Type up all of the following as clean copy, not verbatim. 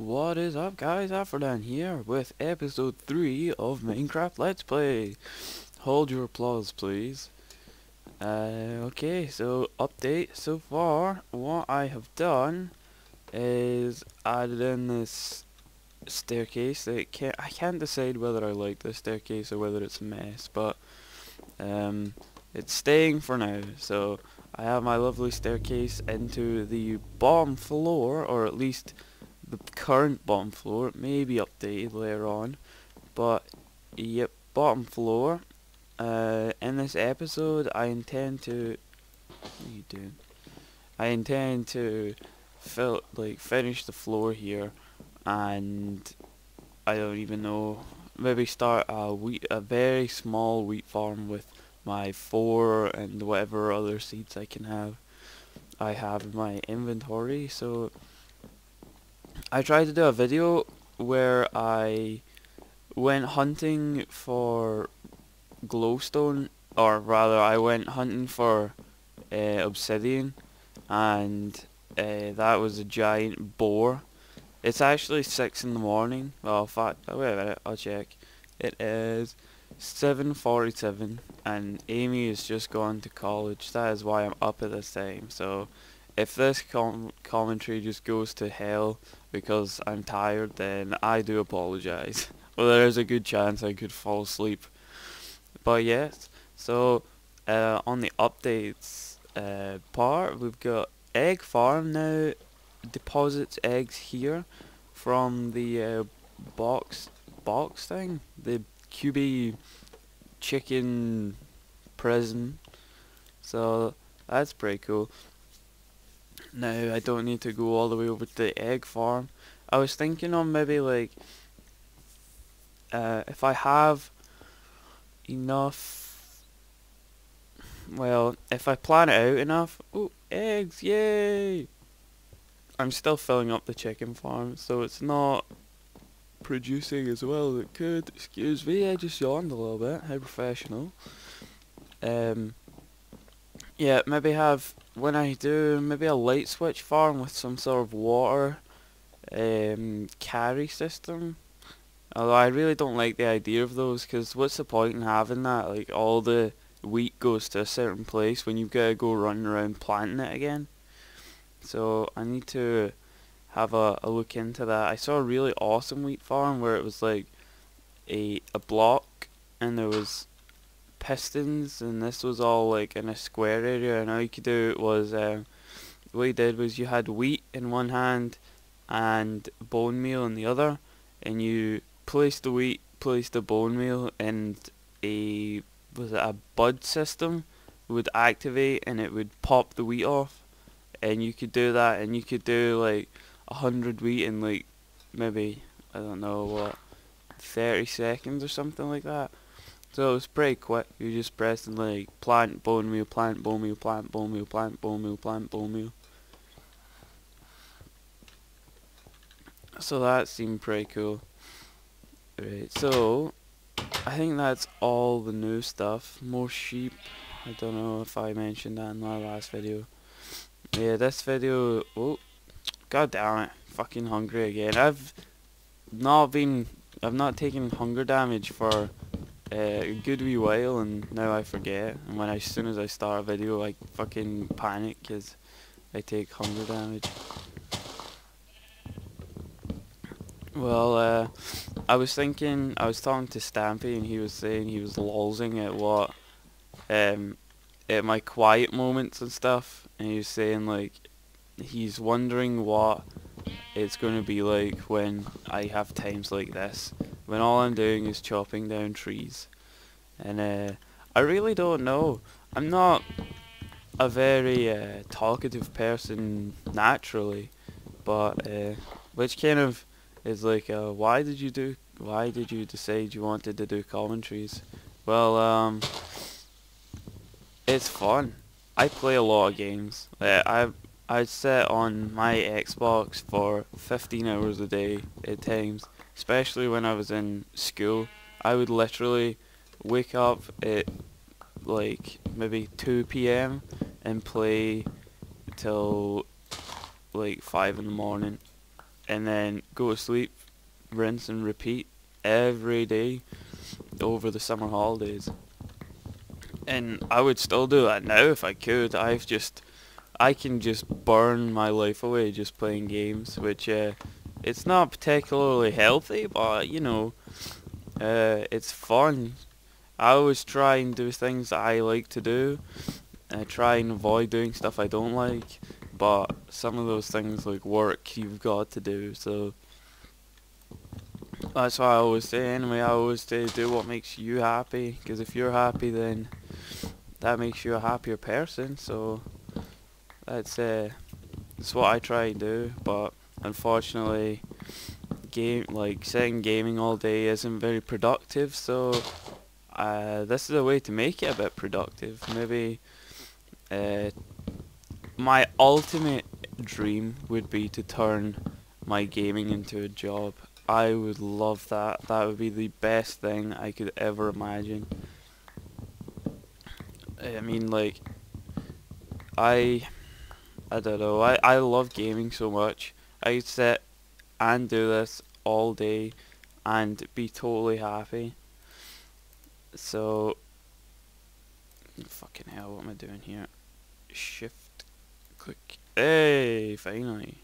What is up, guys? Afrodan here with episode 3 of Minecraft Let's Play. Hold your applause, please. Okay, so update. So far, what I have done is added in this staircase. I can't decide whether I like this staircase or whether it's a mess, but it's staying for now. So I have my lovely staircase into the bottom floor, or at least the current bottom floor. It may be updated later on, but yep, bottom floor. In this episode, I intend to. What are you doing? I intend to finish the floor here, and I don't even know. Maybe start a very small wheat farm with my 4 and whatever other seeds I have in my inventory. So I tried to do a video where I went hunting for glowstone, or rather I went hunting for obsidian, and that was a giant boar. It's actually 6 in the morning. Well, in fact, wait a minute, I'll check. It is 7:47, and Amy has just gone to college. That is why I'm up at this time. So if this commentary just goes to hell because I'm tired, then I do apologize. Well, there is a good chance I could fall asleep. But yes, so on the updates part, we've got egg farm now deposits eggs here from the box thing, the QB chicken prison. So that's pretty cool. Now I don't need to go all the way over to the egg farm. I was thinking on maybe like if I have enough, well, if I plan it out enough. Oh, eggs, yay! I'm still filling up the chicken farm, so it's not producing as well as it could. Excuse me, I just yawned a little bit. How professional. Yeah, maybe have, when I do, maybe a light switch farm with some sort of water carry system. Although I really don't like the idea of those, because what's the point in having that? Like, all the wheat goes to a certain place when you've got to go running around planting it again. So I need to have a look into that. I saw a really awesome wheat farm where it was like a block, and there was pistons, and this was all like in a square area, and all you could do was what you did was you had wheat in one hand and bone meal in the other, and you placed the wheat, placed the bone meal, and a bud system would activate, and it would pop the wheat off, and you could do that, and you could do like 100 wheat in like maybe, I don't know what, 30 seconds or something like that. So it was pretty quick. You just pressed and like plant bone meal, plant bone meal, plant bone meal, plant bone meal, plant bone meal. So that seemed pretty cool. Right, so I think that's all the new stuff. More sheep. I don't know if I mentioned that in my last video. Yeah, this video. Oh, god damn it! Fucking hungry again. I've not taken hunger damage for a good wee while, and now I forget. And as soon as I start a video, I fucking panic because I take hunger damage. Well, I was talking to Stampy, and he was saying he was lolzing at my quiet moments and stuff, and he was saying like he's wondering what it's going to be like when I have times like this, when all I'm doing is chopping down trees. And I really don't know. I'm not a very talkative person naturally, but which kind of is like, why did you decide you wanted to do commentaries? Well, it's fun. I play a lot of games. I sit on my Xbox for 15 hours a day at times, especially when I was in school. I would literally wake up at like maybe 2 p.m. and play till like 5 in the morning. and then go to sleep, rinse and repeat every day over the summer holidays. And I would still do that now if I could. I can just burn my life away just playing games, which it's not particularly healthy, but you know, it's fun. I always try and do things that I like to do. I try and avoid doing stuff I don't like, but some of those things like work you've got to do, so that's why I always say anyway, I always say do what makes you happy, because if you're happy then that makes you a happier person, so that's what I try to do, but unfortunately sitting gaming all day isn't very productive, so this is a way to make it a bit productive. Maybe uh, my ultimate dream would be to turn my gaming into a job. I would love that. That would be the best thing I could ever imagine. I mean, like, I I don't know. I love gaming so much. I could sit and do this all day and be totally happy. So, fucking hell, what am I doing here? Shift, click. Hey, finally.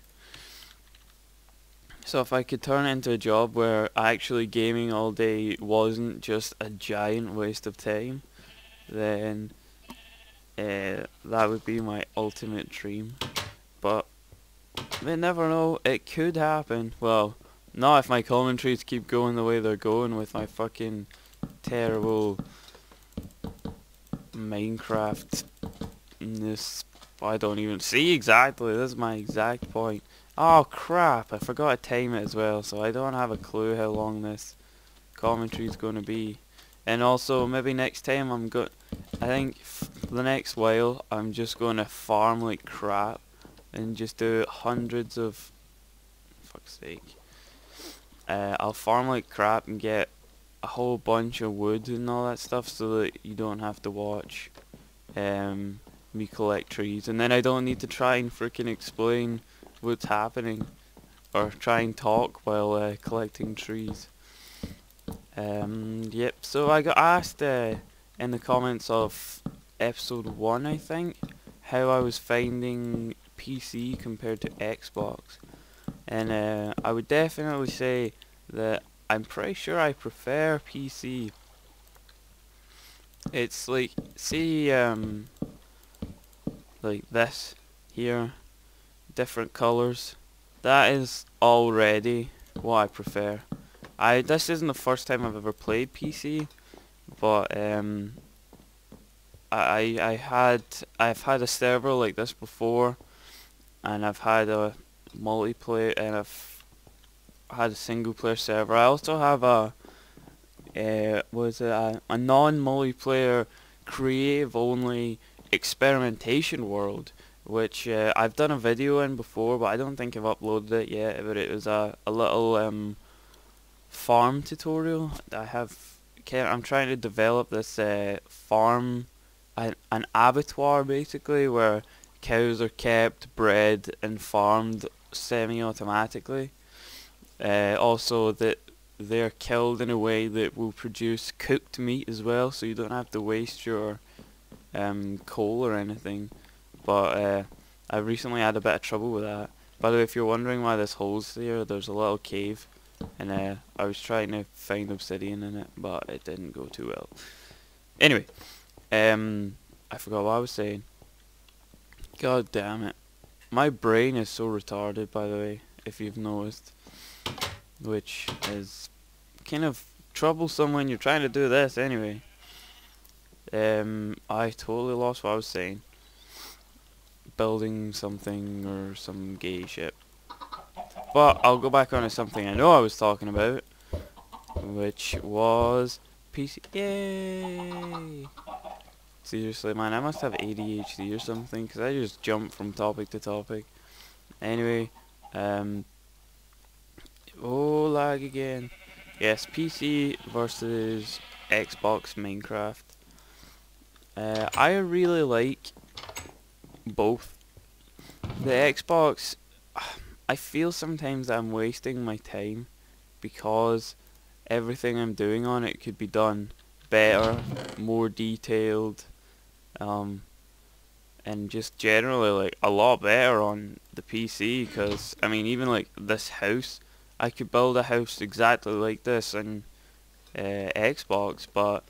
So if I could turn it into a job where actually gaming all day wasn't just a giant waste of time, then that would be my ultimate dream. But they never know, it could happen. Well, not if my commentaries keep going the way they're going with my fucking terrible Minecraft. I don't even see exactly, this is my exact point. Oh crap, I forgot to time it as well, so I don't have a clue how long this commentary is going to be. And also, maybe next time I think the next while, I'm just going to farm like crap and just do hundreds of, fuck's sake. I'll farm like crap and get a whole bunch of wood and all that stuff so that you don't have to watch me collect trees, and then I don't need to try and freaking explain what's happening or try and talk while collecting trees. Yep, so I got asked in the comments of episode 1, I think, how I was finding PC compared to Xbox, and I would definitely say that I'm pretty sure I prefer PC. It's like, see, like this here, different colors. That is already what I prefer. This isn't the first time I've ever played PC, but I've had a server like this before, and I've had a multiplayer, and I've had a single player server. I also have a a non-multiplayer creative only experimentation world, which I've done a video in before, but I don't think I've uploaded it yet. But it was a little farm tutorial. I'm trying to develop this farm, an abattoir basically, where cows are kept, bred, and farmed semi-automatically. Also that they're killed in a way that will produce cooked meat as well, so you don't have to waste your coal or anything. But I recently had a bit of trouble with that. By the way, if you're wondering why this hole's there, there's a little cave, and I was trying to find obsidian in it, but it didn't go too well. Anyway, I forgot what I was saying. God damn it. My brain is so retarded, by the way, if you've noticed, which is kind of troublesome when you're trying to do this anyway. I totally lost what I was saying. Building something or some gay shit. But I'll go back on to something I know I was talking about, which was PC. Yay! Seriously, man, I must have ADHD or something, because I just jump from topic to topic. Anyway, oh, lag again. Yes, PC versus Xbox Minecraft. I really like both. The Xbox, I feel sometimes that I'm wasting my time because everything I'm doing on it could be done better, more detailed, um, and just generally like a lot better on the PC. Because I mean, even like this house, I could build a house exactly like this in Xbox, but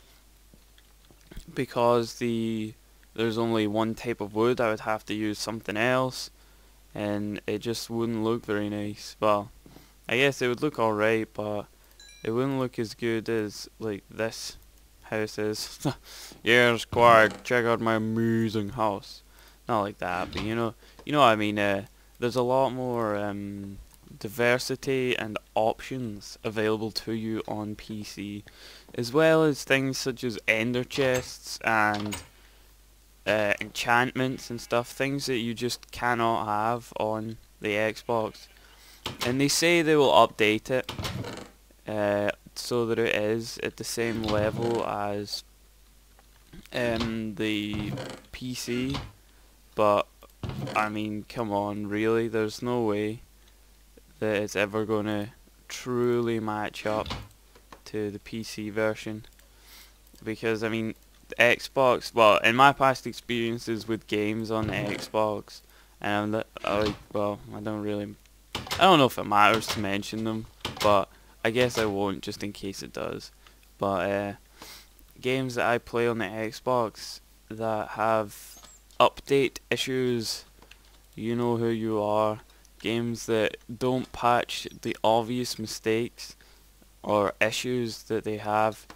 because there's only one type of wood, I would have to use something else, and it just wouldn't look very nice. Well, I guess it would look alright, but it wouldn't look as good as like this house is. Yes, Quark, check out my amazing house. Not like that, but you know what I mean. There's a lot more diversity and options available to you on PC, as well as things such as ender chests and enchantments and stuff, things that you just cannot have on the Xbox. And they say they will update it so that it is at the same level as the PC, but I mean, come on, really? There's no way that it's ever gonna truly match up to the PC version, because I mean, the Xbox. Well, in my past experiences with games on the Xbox, and well, I don't really, I don't know if it matters to mention them, but I guess I won't just in case it does. But games that I play on the Xbox that have update issues, you know who you are. Games that don't patch the obvious mistakes or issues that they have.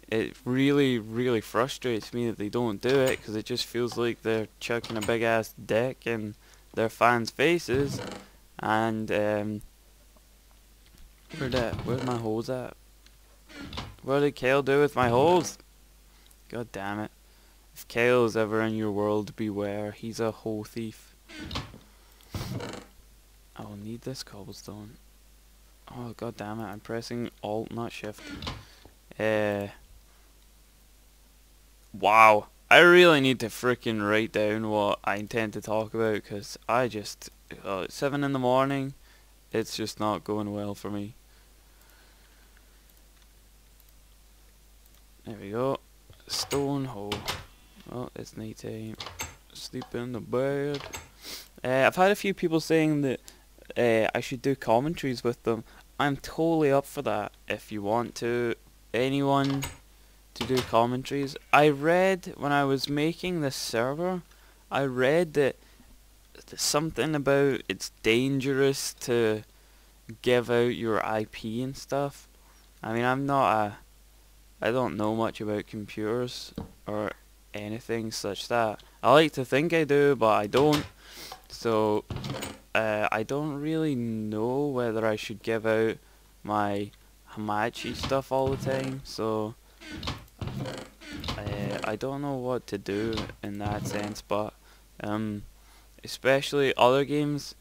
It really, really frustrates me that they don't do it, because it just feels like they're chucking a big ass dick in their fans' faces. And where's my holes at? What did Kale do with my holes? God damn it. If Kale is ever in your world, beware. He's a hole thief. I'll need this cobblestone. Oh, god damn it. I'm pressing Alt, not Shift. Wow. I really need to freaking write down what I intend to talk about, because I just... it's 7 in the morning. It's just not going well for me. There we go. Stone hole. Well, it's night time. Sleep in the bed. I've had a few people saying that I should do commentaries with them. I'm totally up for that. If you want to, anyone to do commentaries. I read when I was making this server, I read that something about it's dangerous to give out your IP and stuff. I mean, I don't know much about computers or anything such that. I like to think I do, but I don't. So I don't really know whether I should give out my Hamachi stuff all the time. So I don't know what to do in that sense, but especially other games,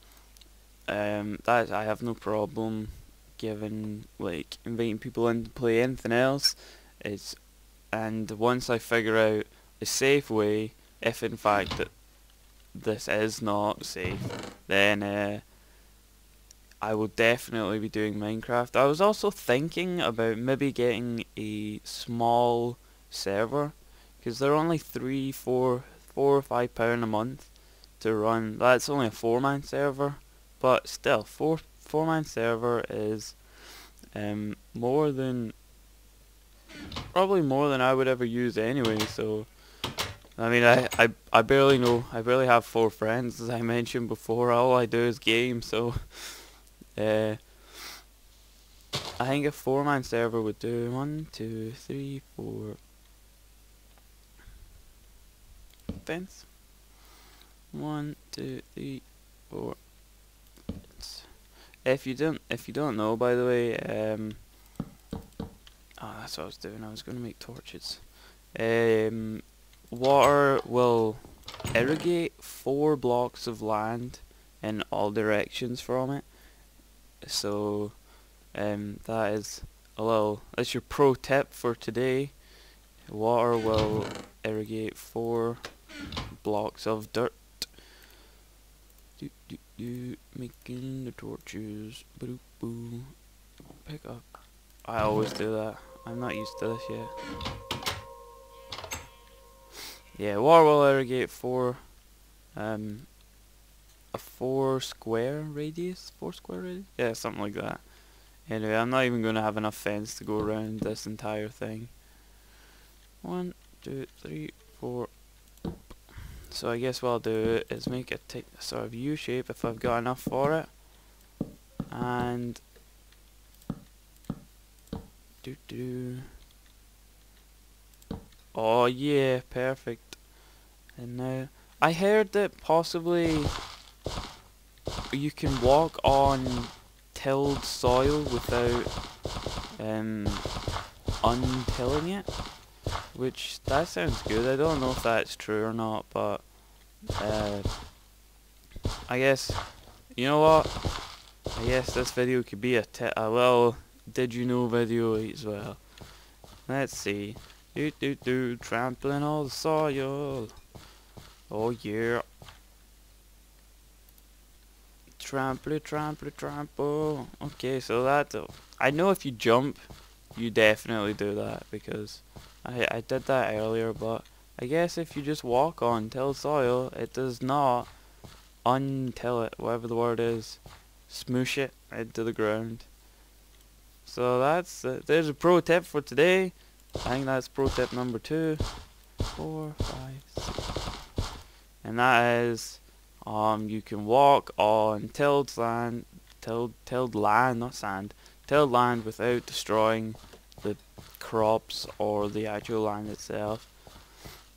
that I have no problem giving, like, inviting people in to play anything else. And once I figure out a safe way, if in fact that this is not safe, then I will definitely be doing Minecraft. I was also thinking about maybe getting a small server, because they're only £4 or £5 a month to run. That's only a 4-man server, but still, four-man server is more than, probably more than I would ever use anyway. So I mean, I barely know, I barely have 4 friends, as I mentioned before. All I do is game, so I think a 4-man server would do. 1, 2, 3, 4 fence. 1, 2, 3, 4 fence. If you don't know, by the way, oh, that's what I was doing. I was going to make torches. Water will irrigate 4 blocks of land in all directions from it. So that is that's your pro tip for today. Water will irrigate 4 blocks of dirt. Making the torches. Boop boo. Pick up. I always do that. I'm not used to this yet. Yeah, water will irrigate a 4 square radius? 4 square radius? Yeah, something like that. Anyway, I'm not even going to have enough fence to go around this entire thing. 1, 2, 3, 4. So I guess what I'll do is make a sort of U shape if I've got enough for it. And oh yeah, perfect. And now I heard that possibly you can walk on tilled soil without untilling it, which that sounds good. I don't know if that's true or not, but I guess, you know what, I guess this video could be a little did you know video as well. Let's see. Trampling all the soil. Oh yeah. Trample. Okay, so that, I know if you jump, you definitely do that, because I did that earlier, but I guess if you just walk on tilled soil, it does not untill it, whatever the word is, smoosh it into the ground. So that's there's a pro tip for today. I think that's pro tip number 2, 4, 5, 6, and that is you can walk on tilled land, not sand, tilled land without destroying the crops or the actual land itself.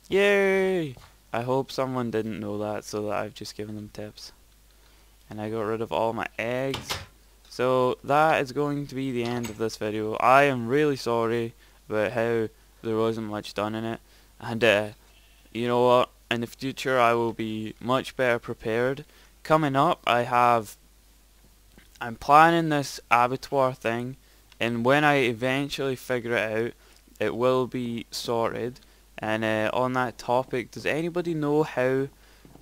Yay! I hope someone didn't know that, so that I've just given them tips. And I got rid of all my eggs. So that is going to be the end of this video. I am really sorry about how there wasn't much done in it, and you know what, in the future I will be much better prepared. Coming up, I'm planning this abattoir thing, and when I eventually figure it out, it will be sorted. And on that topic, does anybody know how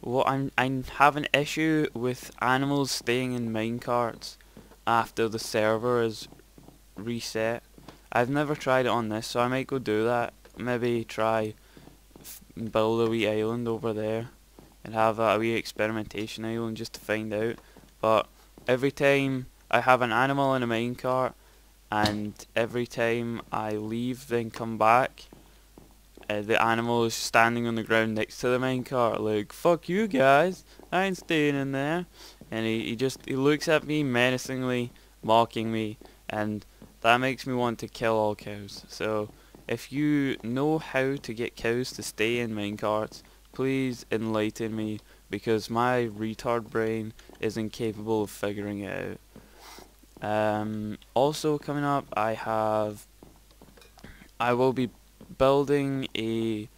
I have an issue with animals staying in minecarts after the server is reset? I've never tried it on this, so I might go do that. Maybe try build a wee island over there and have a wee experimentation island just to find out. But every time I have an animal in a minecart, and every time I leave then come back, the animal is standing on the ground next to the minecart like, fuck you guys, I ain't staying in there. And he looks at me menacingly, mocking me, and that makes me want to kill all cows. So if you know how to get cows to stay in minecarts, please enlighten me, because my retard brain is incapable of figuring it out. Also coming up, I will be building a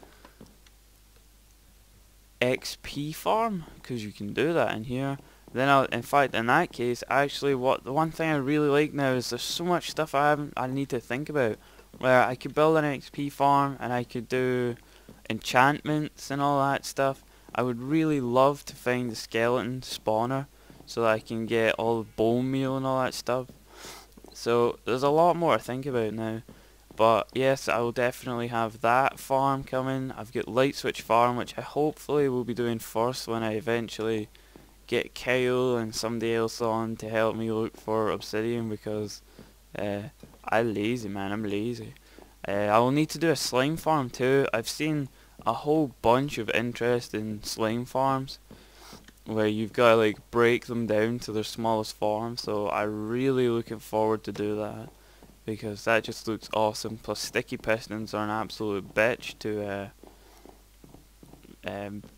XP farm, because you can do that in here. Then in fact, in that case, actually, the one thing I really like now is there's so much stuff I need to think about. Where I could build an XP farm, and I could do enchantments and all that stuff. I would really love to find the skeleton spawner, so that I can get all the bone meal and all that stuff. So there's a lot more to think about now. But yes, I will definitely have that farm coming. I've got Light Switch Farm, which I hopefully will be doing first when I eventually get Kyle and somebody else on to help me look for obsidian, because I'm lazy, man. I'm lazy. I will need to do a slime farm too. I've seen a whole bunch of interest in slime farms, where you've got to like break them down to their smallest form. So I'm really looking forward to do that, because that just looks awesome. Plus sticky pistons are an absolute bitch to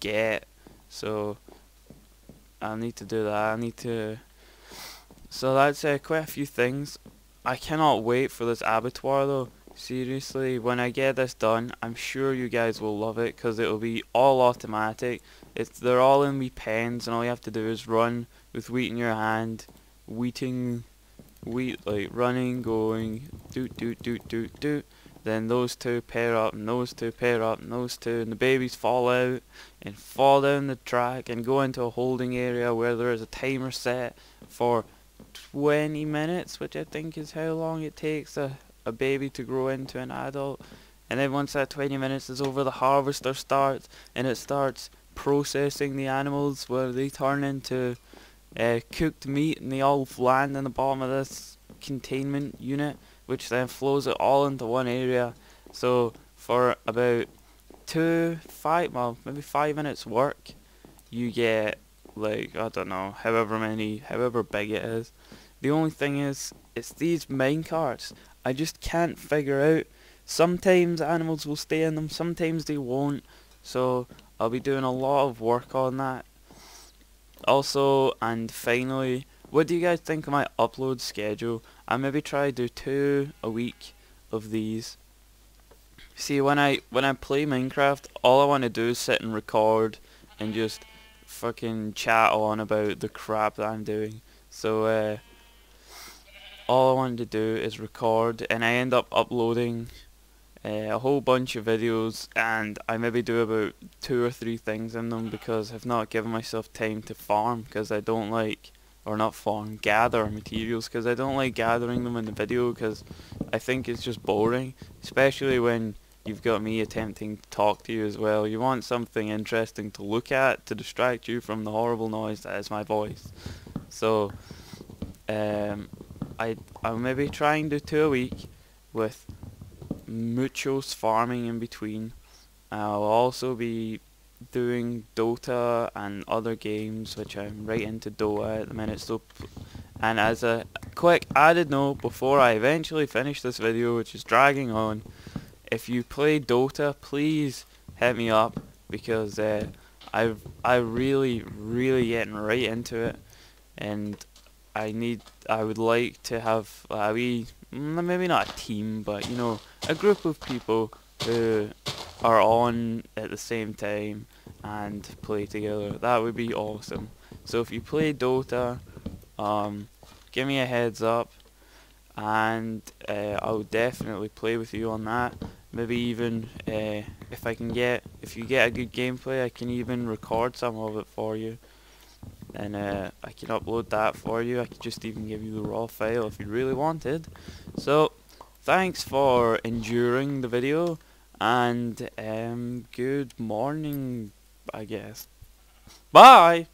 get. So I'll need to do that. So that's quite a few things. I cannot wait for this abattoir though. Seriously, when I get this done, I'm sure you guys will love it, because it'll be all automatic. They're all in wee pens, and all you have to do is run with wheat in your hand, wheat, like running, going, doot doot doot doot doot, then those two pair up, and those two pair up, and those two, and the babies fall out and fall down the track and go into a holding area where there is a timer set for 20 minutes, which I think is how long it takes a baby to grow into an adult. And then once that 20 minutes is over, the harvester starts, and it starts processing the animals where they turn into cooked meat, and they all land in the bottom of this containment unit, which then flows it all into one area. So for about maybe 5 minutes work, you get, like, I don't know, however big it is. The only thing is, it's these minecarts. I just can't figure out. Sometimes animals will stay in them, sometimes they won't. So I'll be doing a lot of work on that. Also, and finally, what do you guys think of my upload schedule? I maybe try to do 2 a week of these. See, when I play Minecraft, all I want to do is sit and record and just fucking chat on about the crap that I'm doing. So all I wanted to do is record, and I end up uploading a whole bunch of videos, and I maybe do about 2 or 3 things in them because I've not given myself time to farm, because I don't like, or not farm, gather materials, because I don't like gathering them in the video, because I think it's just boring, especially when you've got me attempting to talk to you as well. You want something interesting to look at to distract you from the horrible noise that is my voice. So I'll maybe try and do 2 a week with muchos farming in between. I'll also be doing Dota and other games, which I'm right into Dota at the minute. So, and as a quick added note before I eventually finish this video, which is dragging on, if you play Dota, please hit me up, because I really getting right into it, and I would like to have a wee, maybe not a team, but you know, a group of people who are on at the same time and play together. That would be awesome. So if you play Dota, give me a heads up, and I'll definitely play with you on that. Maybe even if you get a good gameplay, I can even record some of it for you, and I can upload that for you. I could just even give you the raw file if you really wanted. So thanks for enduring the video, and good morning, I guess. Bye!